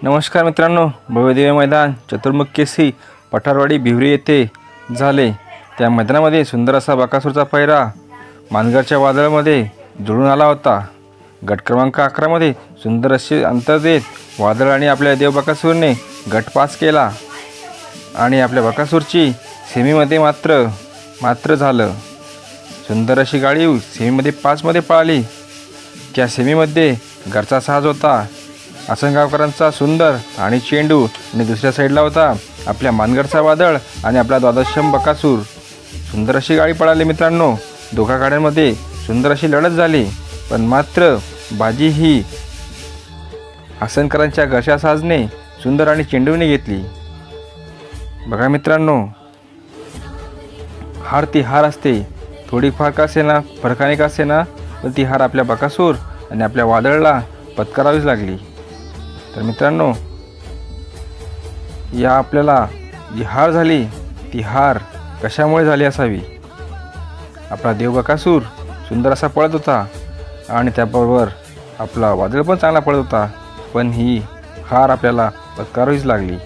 नमस्कार मित्रांनो, भव्यदिव्य मैदान चतुर्मुख केसी पठारवाडी भिवरी येथे झाले। त्या मैदानामध्ये सुंदर असा बकासूरचा पैरा मानगरच्या वादळामध्ये जुळून आला होता। गट क्रमांक 11 मध्ये सुंदर असे अंतर देत वादळ आणि आपल्या देव बकासूरने गट पास केला आणि आपल्या बकासूरची सेमीमध्ये मात्र झालं। सुंदर अशी गाडी सेमीमध्ये 5 मध्ये पळाली। त्या सेमीमध्ये घरचा साज होता आसनगावकरांचा सुंदर आणि चेंडू, आणि दुसऱ्या साईडला होता आपल्या मानगरचा वादळ आणि आपला द्वादशम बकासूर। सुंदर अशी गाडी पळाली मित्रांनो। दोघा गाड्यांमध्ये सुंदर अशी लढत झाली, पण मात्र बाजी ही आसनकरांच्या घरच्या साजने सुंदर आणि चेंडूने घेतली। बघा मित्रांनो, हार ती हार असते, थोडीफार का असेना, फरकाने का असेना, पण ती हार आपल्या बकासूर आणि आपल्या वादळला पत्करावीच लागली। तर मित्रांनो, या आपल्याला जी हार झाली ती हार कशामुळे झाली असावी? आपला देव बकासूर सुंदर असा पळत होता आणि त्याबरोबर आपला वादळ पण चांगला पळत होता, पण ही हार आपल्याला पत्करावीच लागली।